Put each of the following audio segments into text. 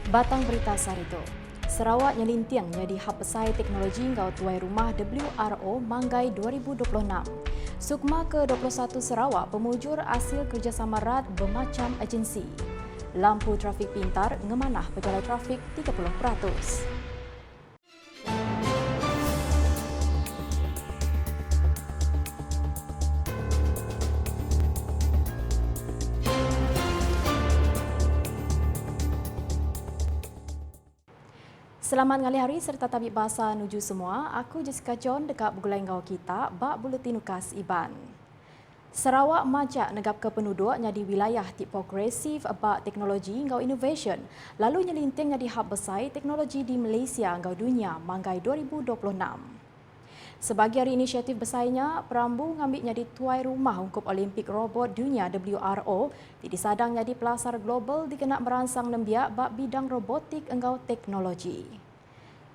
Batang berita Sarito. Sarawak nyelintiang jadi hub pesai teknologi ngau tuai rumah WRO Manggai 2026. Sukma ke-21 Sarawak pemujur hasil kerjasama erat bermacam agensi. Lampu trafik pintar ngemanah pejalan trafik 30%. Selamat ngali hari serta tabik bahasa nuju semua. Aku Jessica John dekat Bugulai Ngau kita, bak buletin ukas Iban. Sarawak majak negap ke penduduk jadi wilayah tip progresif bak teknologi ngau innovation. Lalu nyelinting jadi hub besar teknologi di Malaysia ngau dunia Manggai 2026. Sebagai hari inisiatif besarnya, Perambu ngambil jadi tuai rumah ungkup Olimpik Robot Dunia WRO di disadang jadi pelasar global dikenak merangsang nembiak bak bidang robotik engkau teknologi.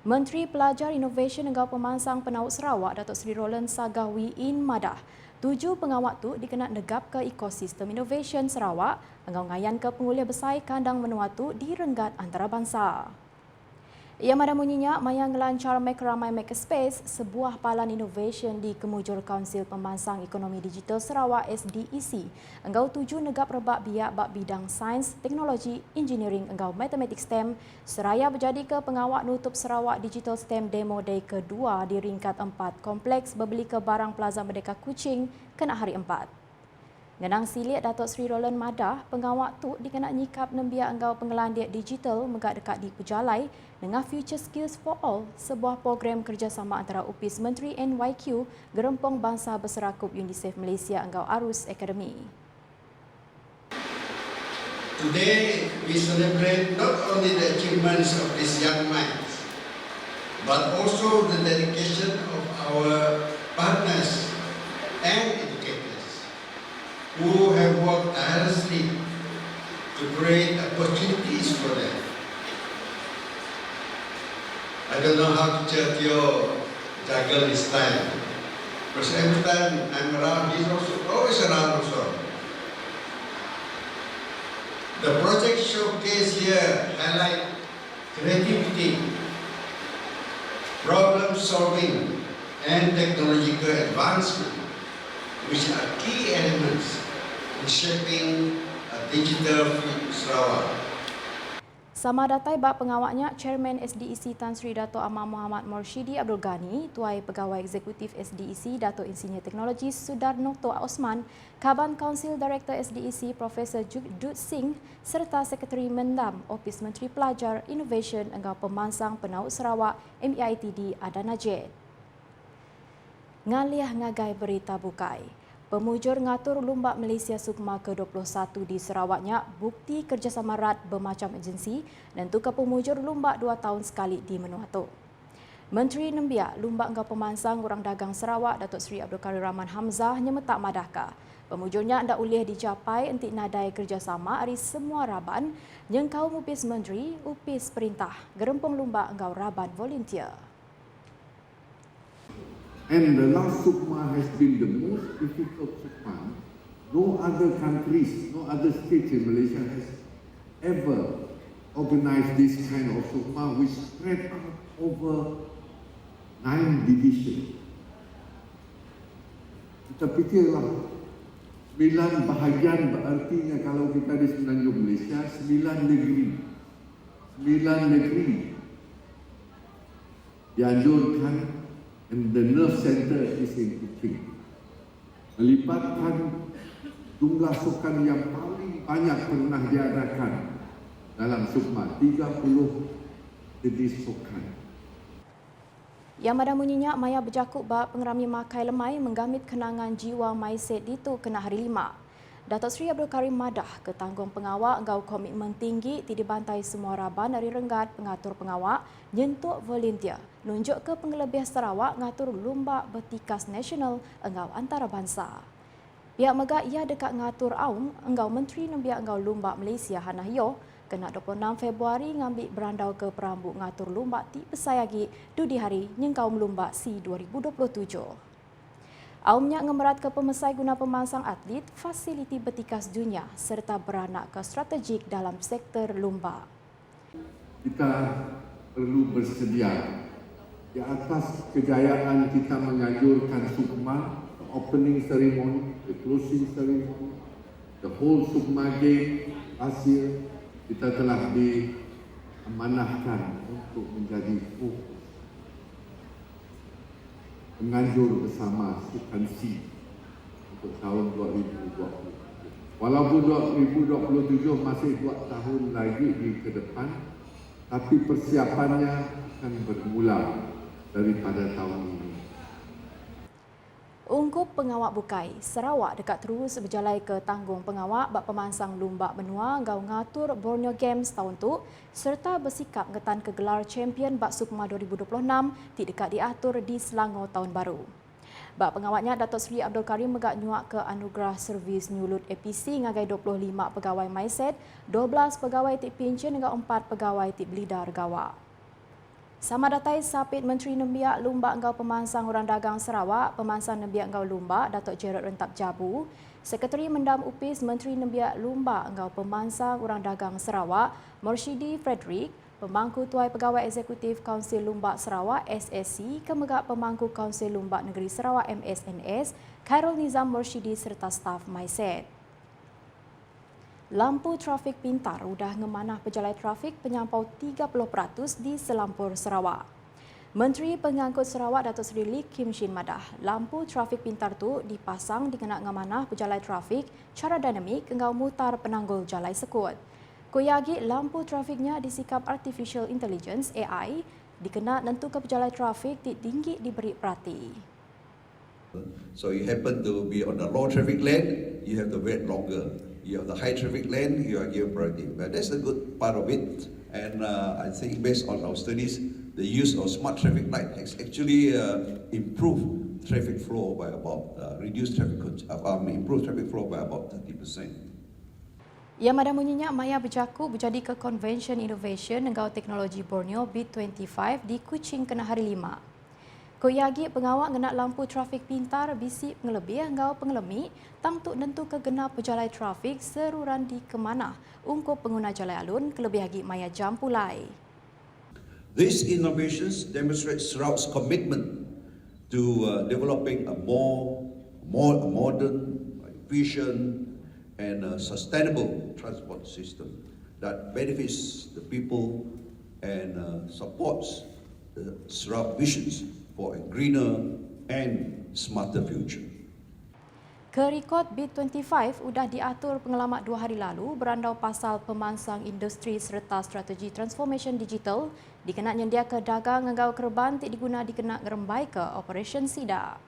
Menteri Pelajar Innovation engkau Pemansang Penaut Sarawak Datuk Seri Roland Sagawi In Madah 7 pengawak tu dikenak negap ke ekosistem innovation Sarawak engkau ngayan ke penguliah besar kandang menua tu di renggat antarabangsa. Ia madah munyinya maya ngelancar Makeramai Makerspace, sebuah palan innovation di Kemujur Kaunsil Pemansang Ekonomi Digital Sarawak SDEC. Enggau 7 negap rebak biak bak bidang sains, teknologi, engineering enggau matematik STEM, seraya berjadi ke pengawak nutup Sarawak Digital STEM Demo Day kedua di ringkat 4 kompleks berbeli ke barang Plaza Merdeka Kuching kena hari 4. Ngenang silik Datuk Seri Roland Madah, pengawak tu dikenak nyikap nembiak enggau pengelandiak digital megak dekat di Pejalai dengan Future Skills for All, sebuah program kerjasama antara UPIS Menteri NYQ, Gerempong Bangsa Berserakup UNICEF Malaysia enggau Arus Akademi. Today we celebrate not only the achievements of these young minds, but also the dedication of our partners and educators who have worked tirelessly to create opportunities for them. I don't know how to tell you juggle this time, because every time I'm around, he's also always around also. The project showcase here highlight creativity, problem solving, and technological advancement, which are key elements in shaping a digital Sarawak. Sama datai bak pengawaknya Chairman SDEC Tan Sri Dato' Amar Muhammad Morshidi Abdul Ghani, Tuai Pegawai Eksekutif SDEC Dato' Insinyur Teknologi Sudarno Toa Osman, Kaban Kaunsil Director SDEC Profesor Jugdut Singh serta Sekretari Mendam Ofis Menteri Pelajar Innovation Enggau Pemansang Penaut Sarawak MEITD Ada Najib. Ngaliah ngagai berita bukai. Pemujur ngatur Lumbak Malaysia Sukma ke-21 di Sarawaknya bukti kerjasama erat bermacam agensi dan tukar pemujur lumbak 2 tahun sekali di menua tu. Menteri Nembiak Lumbak Engkau Pemansang Orang Dagang Sarawak Datuk Seri Abdul Karim Rahman Hamzah nyemetak madahkah. Pemujurnya anda ulih dicapai entik nadai kerjasama dari semua raban yang kaum upis menteri, upis perintah, gerempong lumbak engkau raban volunteer. And the last Sukma has been the most difficult Sukma. No other countries, no other states in Malaysia has ever organized this kind of Sukma which spread out over 9 divisions. Kita fikirlah 9 bahagian berartinya kalau kita di Semenanjung Malaysia 9 negeri. 9 negeri dianjurkan. And the nerve center is in Kuching. Melibatkan jumlah sukan yang paling banyak pernah diadakan dalam Sukma, 30 jenis sukan. Yang madah munyinya maya berjakuk bak pengerami makai lemai menggamit kenangan jiwa Maiset itu kena hari 5. Datuk Seri Abdul Karim Madah ketanggung pengawak engkau komitmen tinggi tidak bantai semua raban dari renggat pengatur pengawak nyentuk volunteer nunjuk ke pengelebih Sarawak ngatur lumbak bertikas nasional engkau antarabangsa. Pihak megak ia dekat ngatur aum engkau Menteri Nembiak engkau Lumbak Malaysia Hannah Yeoh kena 26 Februari ngambil berandau ke Perambu ngatur lumbak ti pesayagi di hari nyengkau melumbak si 2027. Aumnya ngemerat ke pemesai guna pemansang atlet, fasiliti bertikas dunia serta beranak ke strategik dalam sektor lumbak. Kita perlu bersedia. Di atas kejayaan kita menganjurkan Sukma, the opening ceremony, the closing ceremony, the whole Sukma game last year, kita telah diamanahkan untuk menjadi fokus menganjur bersama Sukansi untuk tahun 2020. Walaupun 2027 masih 2 tahun lagi di ke depan, tapi persiapannya akan bermula daripada tahun ini. Ungkup pengawak bukai, Sarawak dekat terus berjalai ke tanggung pengawak bak pemansang lumbak benua ngau ngatur Borneo Games tahun tu serta bersikap ngetan ke gelar champion bak Sukma 2026 ti dekat diatur di Selangor tahun baru. Bak pengawaknya Datuk Seri Abdul Karim megak nyuak ke anugerah servis nyulut APC ngagai 25 pegawai MySet, 12 pegawai tik pincen dengan 4 pegawai tik belidar gawak. Sama datai Sapit Menteri Nembiak Lumbak Engkau Pemansang Orang Dagang Sarawak, Pemansang Nembiak Engkau Lumbak, Datuk Gerard Rentap Jabu, Sekretari Mendam Upis Menteri Nembiak Lumbak Engkau Pemansang Orang Dagang Sarawak, Morshidi Frederick, Pemangku Tuai Pegawai Eksekutif Kaunsil Lumbak Sarawak SSC, Kemegak Pemangku Kaunsil Lumbak Negeri Sarawak MSNS, Khairul Nizam Morshidi serta staf MySet. Lampu trafik pintar sudah memanah pejalan trafik penyampau 30% di selampur Sarawak. Menteri Pengangkut Sarawak Datuk Seri Lee Kim Shin madah, lampu trafik pintar tu dipasang dikena ngamanah pejalan trafik cara dinamik engau mutar penanggul jalan sekut. Koyagi lampu trafiknya disikap Artificial Intelligence AI dikena nentu ke pejalan trafik tinggi diberi perhati. So you happen to be on the low traffic lane, you have to wait longer. You have the high traffic lane, you are given priority. But that's the good part of it. And I think based on our studies, the use of smart traffic light has actually improved traffic flow by about, improved traffic flow by about 30%. Ia madah munyinya maya berjaku berjadi ke Convention Innovation Engkau Teknologi Borneo B25 di Kuching kena hari 5. Koyagi pengawak ngenak lampu trafik pintar bisi pengelebih engkau pengelemi tang tu nentu ke genap pejalan trafik seruran di kemanah ungkup pengguna jalan alun kelebih lagi maya jam pulai. These innovations demonstrate Sarawak's commitment to developing a more modern, efficient, and sustainable transport system that benefits the people and supports the Sarawak visions for a greener and smarter future. Kerekod B25 sudah diatur pengalamat 2 hari lalu berandau pasal pemansang industri serta strategi transformation digital dikena nyendia ke dagang ngagau kerban tidak diguna dikena ngerembai ke operation SIDA.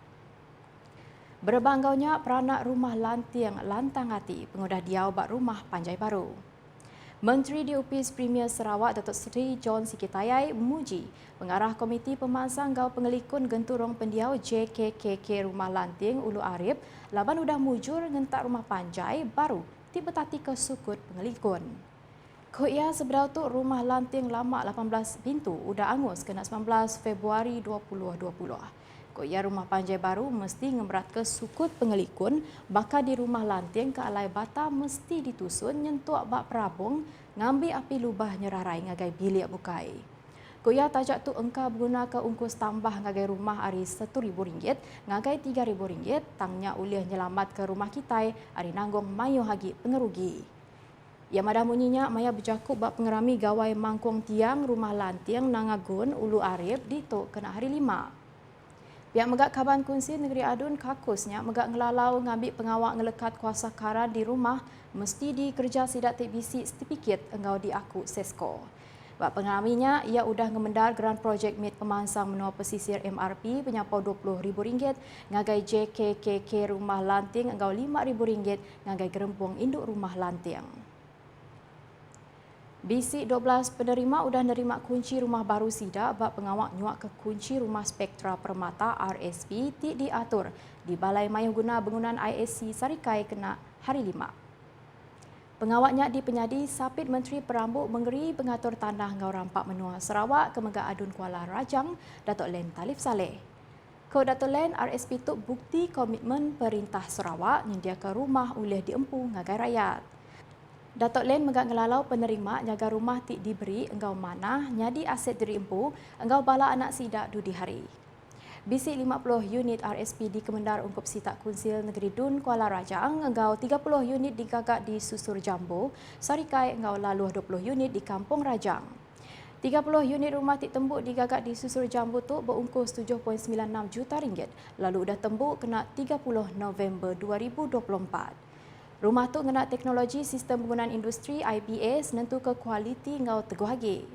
Berbanggaunya peranak rumah lantiang lantang hati pengudah diau bak rumah Panjai Baru. Menteri Diupis Premier Sarawak Datuk Seri John Sikitayai memuji pengarah Komiti Pemansang Gau Pengelikun Genturong Pendiau JKKK Rumah Lanting Ulu Arif laban udah mujur ngentak rumah Panjai Baru tibetati ke sukut pengelikun. Koia seberau tu rumah lanting lama 18 pintu udah angus kena 19 Februari 2020. Koia rumah Panjai Baru mesti ngemberat ke sukut pengelikun, bakal di rumah lanting ke alai bata mesti ditusun nyentuak bak perabung, ngambil api lubah nyerarai ngagai bilik bukai. Koia tajak tu engkau berguna ke ungkus tambah ngagai rumah ari RM1,000, ngagai RM3,000, tangnya ulih nyelamat ke rumah kitai, ari nanggung mayo hagi pengerugi. Ia madah munyinya maya berjakup bak pengerami gawai mangkung tiang rumah lanting Nangagun Ulu Arif di tok kena hari 5. Pihak Megak Kaban Kunsi Negeri Adun kakusnya megak ngelalau ngambil pengawak ngelekat kuasa karan di rumah mesti dikerja sidak TBC sertifikat engkau diaku Sesko. Bak pengalaminya, ia udah ngemendar Grand Project Meet Pemansang Menua Pesisir MRP penyampau RM20,000 ngagai JKKK Rumah Lanting engkau RM5,000 ngagai gerempung induk rumah lanting. BC 12 penerima sudah nerima kunci rumah baru SIDA bak pengawak nyuak ke kunci rumah Spektra Permata RSP ti diatur di Balai Mayuh Guna Bangunan ISC Sarikai kena hari 5. Pengawaknya di penyadi Sapit Menteri Perambut Menggeri Pengatur Tanah Ngau Rampak Menua Sarawak Kemegak Adun Kuala Rajang Datuk Len Talif Saleh. Ko Datuk Len RSP tu bukti komitmen Perintah Sarawak nyediakan rumah oleh diempu ngagai rakyat. Datuk Len megak ngelalau penerima nyaga rumah tik diberi engkau manah nyadi aset diri empu engkau bala anak sidak dudi hari. Bisi 50 unit RSP di Kemendar Ungkup Sitak Kunsil Negeri Dun Kuala Rajang engkau 30 unit digagak di Susur Jambu, Sarikai engkau laluh 20 unit di Kampung Rajang. 30 unit rumah tik tembuk digagak di Susur Jambu tu berungkus 7.96 juta ringgit, lalu dah tembuk kena 30 November 2024. Rumah tu ngena teknologi sistem penggunaan industri IPS nentu ke kualiti ngau teguh hagi.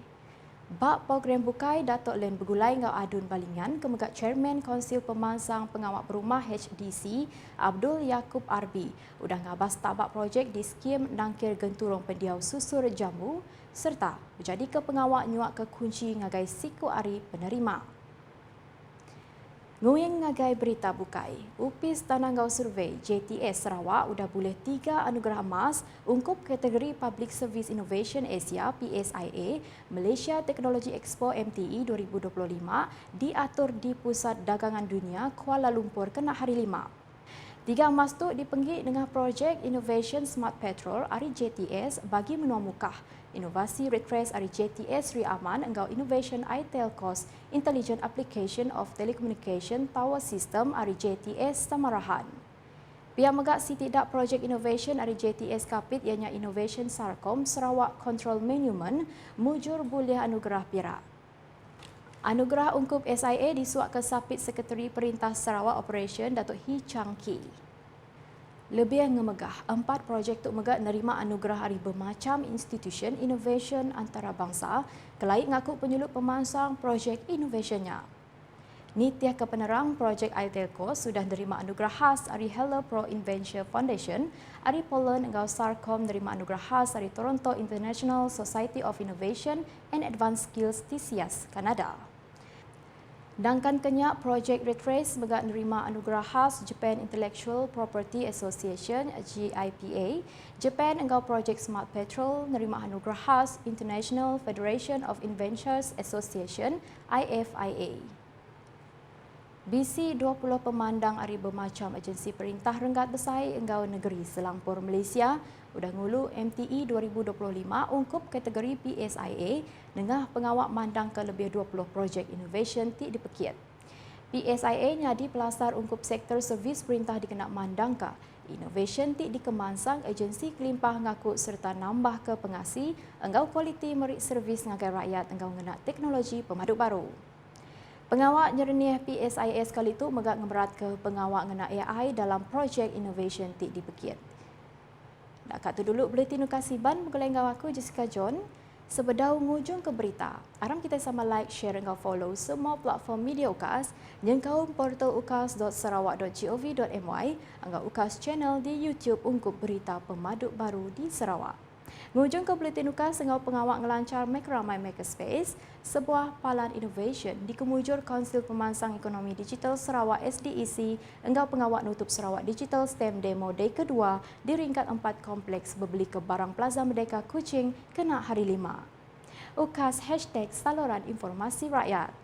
Bak program bukai Datuk Len bergulai ngau adun balingan kemegak Chairman Konsil Pemansang Pengawak Perumah HDC Abdul Yaakob Arbi udah ngabas tabak projek di skim nangkir genturong pendiau Susur Jambu serta menjadi ke pengawak nyuak ke kunci ngagai siku ari penerima. Nguyeng ngagai berita bukai, Upis Tananggau Survey JTS Sarawak udah boleh 3 anugerah emas ungkup kategori Public Service Innovation Asia PSIA Malaysia Technology Expo MTE 2025 diatur di Pusat Dagangan Dunia Kuala Lumpur kena hari 5. 3 emas tu dipenggik dengan projek Innovation Smart Petrol ari JTS bagi menua mukah, Inovasi Refresh ari JTS Sri Aman engkau Innovation iTelcos Intelligent Application of Telecommunication Tower System ari JTS Samarahan. Pihak megak sitidak projek Innovation ari JTS Kapit ianya Innovation Sarkom Sarawak Control Monument mujur boleh anugerah Perak. Anugerah ungkup SIA disuak ke Sapit Sekretari Perintah Sarawak Operation Datuk Hee Chang Kee. Lebih ngemegah, 4 projek tu megak nerima anugerah dari bermacam institution innovation antarabangsa kelai ngaku penyulup pemansang projek innovationnya. Nitya Kepenerang projek iTelco sudah nerima anugerah khas dari Hello Pro Invention Foundation, dari Poland engkau Sarkom nerima anugerah khas dari Toronto International Society of Innovation and Advanced Skills TCS, Kanada. Dangkan kenyak projek Retrace megak nerima anugerah khas Japan Intellectual Property Association GIPA, Japan engkau projek Smart Petrol nerima anugerah khas International Federation of Inventors Association IFIA. BC 20 pemandang ari bermacam agensi perintah renggat besai engkau negeri Selangpur Malaysia udah ngulu MTE 2025 ungkup kategori PSIA dengan pengawak mandang ke lebih 20 projek innovation ti dipekit. PSIA nyadi pelasar ungkup sektor servis perintah dikenak mandang ke innovation ti dikemansang agensi kelimpah ngaku serta nambah ke pengasi engkau kualiti merik servis ngagai rakyat engkau ngenak teknologi pemaduk baru. Pengawak nyerenih PSIS kali itu megak ngeberat ke pengawak ngena AI dalam projek innovation ti dipekit. Dak kat tu dulu buletin Nukasiban bergulai ngau aku Jessica John. Sebedau ngujung ke berita, aram kita sama like, share dan follow semua platform media UKAS, jengkau portal ukas.sarawak.gov.my, anggap UKAS channel di YouTube ungkup berita pemaduk baru di Sarawak. Ngujung ke buletin UKAS engkau pengawak ngelancar Make-Ramai Makerspace, sebuah palan innovation di kemujur Konsil Pemansang Ekonomi Digital Sarawak SDEC, engkau pengawak nutup Sarawak Digital STEM Demo Day kedua di ringkat 4 kompleks berbeli ke Barang Plaza Merdeka Kuching kena hari 5. UKAS #Saluran Informasi Rakyat.